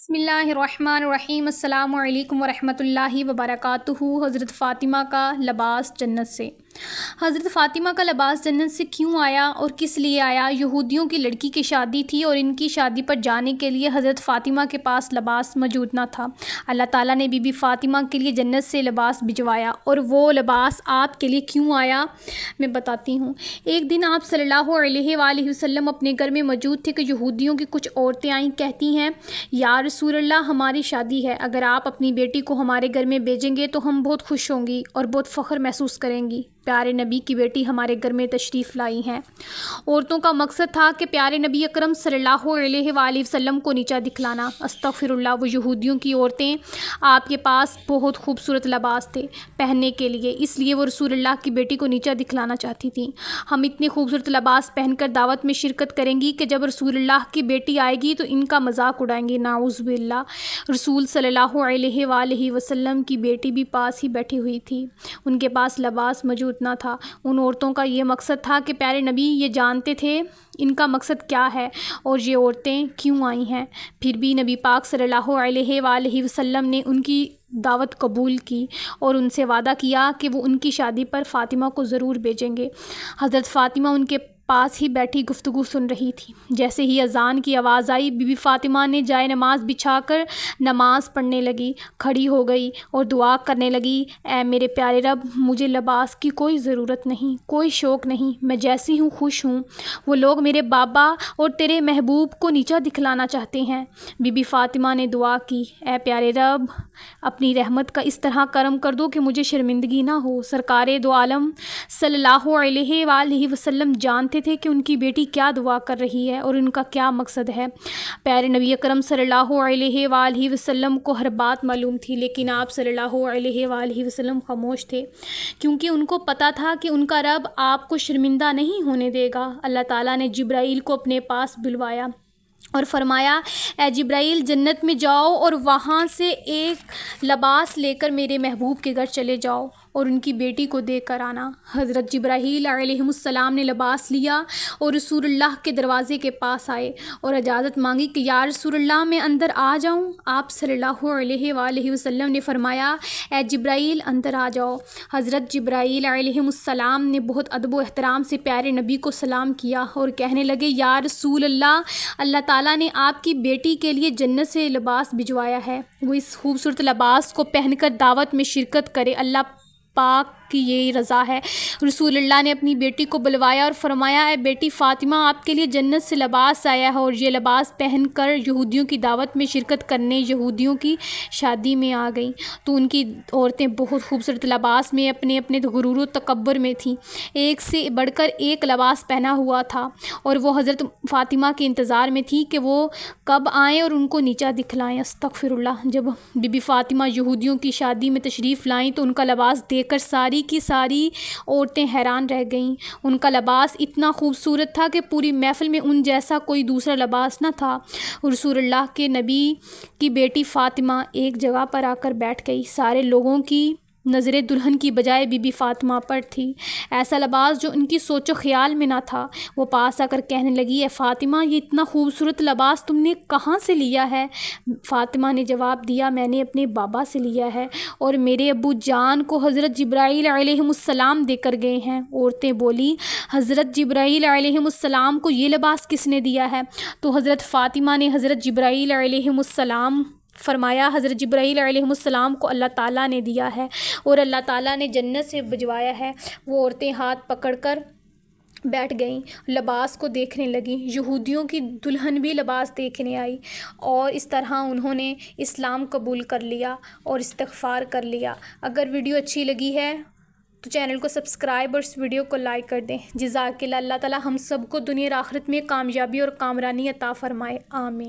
بسم اللہ الرحمن الرحیم۔ السلام علیکم ورحمۃ اللہ وبرکاتہ۔ حضرت فاطمہ کا لباس جنت سے۔ حضرت فاطمہ کا لباس جنت سے کیوں آیا اور کس لیے آیا؟ یہودیوں کی لڑکی کی شادی تھی اور ان کی شادی پر جانے کے لیے حضرت فاطمہ کے پاس لباس موجود نہ تھا۔ اللہ تعالیٰ نے بی بی فاطمہ کے لیے جنت سے لباس بھجوایا، اور وہ لباس آپ کے لیے کیوں آیا میں بتاتی ہوں۔ ایک دن آپ صلی اللہ علیہ وآلہ وسلم اپنے گھر میں موجود تھے کہ یہودیوں کی کچھ عورتیں آئیں، کہتی ہیں یا رسول اللہ، ہماری شادی ہے، اگر آپ اپنی بیٹی کو ہمارے گھر میں بھیجیں گے تو ہم بہت خوش ہوں گی اور بہت فخر محسوس کریں گی۔ پیارے نبی کی بیٹی ہمارے گھر میں تشریف لائی ہیں۔ عورتوں کا مقصد تھا کہ پیارے نبی اکرم صلی اللہ علیہ وآلہ وسلم کو نیچا دکھلانا۔ استغفر اللہ، وہ یہودیوں کی عورتیں آپ کے پاس بہت خوبصورت لباس تھے پہننے کے لیے، اس لیے وہ رسول اللہ کی بیٹی کو نیچا دکھلانا چاہتی تھیں۔ ہم اتنے خوبصورت لباس پہن کر دعوت میں شرکت کریں گی کہ جب رسول اللہ کی بیٹی آئے گی تو ان کا مذاق اڑائیں گے، نعوذ باللہ۔ رسول صلی اللہ علیہ وآلہ وسلم کی بیٹی بھی پاس ہی بیٹھی ہوئی تھی، ان کے پاس لباس موجود نہ تھا۔ ان عورتوں کا یہ مقصد تھا کہ پیارے نبی یہ جانتے تھے ان کا مقصد کیا ہے اور یہ عورتیں کیوں آئی ہیں۔ پھر بھی نبی پاک صلی اللہ علیہ وآلہ وسلم نے ان کی دعوت قبول کی اور ان سے وعدہ کیا کہ وہ ان کی شادی پر فاطمہ کو ضرور بھیجیں گے۔ حضرت فاطمہ ان کے پاس ہی بیٹھی گفتگو سن رہی تھی۔ جیسے ہی اذان کی آواز آئی، بی بی فاطمہ نے جائے نماز بچھا کر نماز پڑھنے لگی، کھڑی ہو گئی اور دعا کرنے لگی، اے میرے پیارے رب، مجھے لباس کی کوئی ضرورت نہیں، کوئی شوق نہیں، میں جیسی ہوں خوش ہوں۔ وہ لوگ میرے بابا اور تیرے محبوب کو نیچا دکھلانا چاہتے ہیں۔ بی بی فاطمہ نے دعا کی، اے پیارے رب، اپنی رحمت کا اس طرح کرم کر دو کہ مجھے شرمندگی نہ ہو۔ سرکار دو عالم صلی اللہ علیہ وآلہ وسلم جانتے تھے کہ ان کی بیٹی کیا دعا کر رہی ہے اور ان کا کیا مقصد ہے۔ پیارے نبی اکرم صلی اللہ علیہ وآلہ وسلم کو ہر بات معلوم تھی، لیکن آپ صلی اللہ علیہ وآلہ وسلم خاموش تھے، کیونکہ ان کو پتہ تھا کہ ان کا رب آپ کو شرمندہ نہیں ہونے دے گا۔ اللہ تعالیٰ نے جبرائیل کو اپنے پاس بلوایا اور فرمایا، اے جبرائیل، جنت میں جاؤ اور وہاں سے ایک لباس لے کر میرے محبوب کے گھر چلے جاؤ اور ان کی بیٹی کو دے کر آنا۔ حضرت جبرائیل علیہ السلام نے لباس لیا اور رسول اللہ کے دروازے کے پاس آئے اور اجازت مانگی کہ یا رسول اللہ، میں اندر آ جاؤں؟ آپ صلی اللہ علیہ وآلہ وسلم نے فرمایا، اے جبرائیل، اندر آ جاؤ۔ حضرت جبرائیل علیہ السلام نے بہت ادب و احترام سے پیارے نبی کو سلام کیا اور کہنے لگے، یا رسول اللہ، اللہ تعالیٰ نے آپ کی بیٹی کے لیے جنت سے لباس بھجوایا ہے، وہ اس خوبصورت لباس کو پہن کر دعوت میں شرکت کرے، اللہ پاک کی یہی رضا ہے۔ رسول اللہ نے اپنی بیٹی کو بلوایا اور فرمایا، اے بیٹی فاطمہ، آپ کے لیے جنت سے لباس آیا ہے، اور یہ لباس پہن کر یہودیوں کی دعوت میں شرکت کرنے یہودیوں کی شادی میں آ گئیں۔ تو ان کی عورتیں بہت خوبصورت لباس میں اپنے اپنے غرور و تکبر میں تھیں، ایک سے بڑھ کر ایک لباس پہنا ہوا تھا، اور وہ حضرت فاطمہ کے انتظار میں تھی کہ وہ کب آئیں اور ان کو نیچا دکھلائیں۔ استغفر اللہ۔ جب بی بی فاطمہ یہودیوں کی شادی میں تشریف لائیں تو ان کا لباس دیکھ کر ساری کی ساری عورتیں حیران رہ گئیں۔ ان کا لباس اتنا خوبصورت تھا کہ پوری محفل میں ان جیسا کوئی دوسرا لباس نہ تھا۔ رسول اللہ کے نبی کی بیٹی فاطمہ ایک جگہ پر آ کر بیٹھ گئی۔ سارے لوگوں کی نظریں دلہن کی بجائے بی بی فاطمہ پر تھی، ایسا لباس جو ان کی سوچ و خیال میں نہ تھا۔ وہ پاس آ کر کہنے لگی، اے فاطمہ، یہ اتنا خوبصورت لباس تم نے کہاں سے لیا ہے؟ فاطمہ نے جواب دیا، میں نے اپنے بابا سے لیا ہے، اور میرے ابو جان کو حضرت جبرائیل علیہ السلام دے کر گئے ہیں۔ عورتیں بولی، حضرت جبرائیل علیہ السلام کو یہ لباس کس نے دیا ہے؟ تو حضرت فاطمہ نے حضرت جبرائیل علیہ السلام فرمایا، حضرت جبرائیل علیہ السلام کو اللہ تعالیٰ نے دیا ہے اور اللہ تعالیٰ نے جنت سے بھجوایا ہے۔ وہ عورتیں ہاتھ پکڑ کر بیٹھ گئیں، لباس کو دیکھنے لگیں۔ یہودیوں کی دلہن بھی لباس دیکھنے آئی، اور اس طرح انہوں نے اسلام قبول کر لیا اور استغفار کر لیا۔ اگر ویڈیو اچھی لگی ہے تو چینل کو سبسکرائب اور اس ویڈیو کو لائک کر دیں۔ جزاک اللہ۔ اللہ تعالیٰ ہم سب کو دنیا اور آخرت میں کامیابی اور کامرانی عطا فرمائے، آمین۔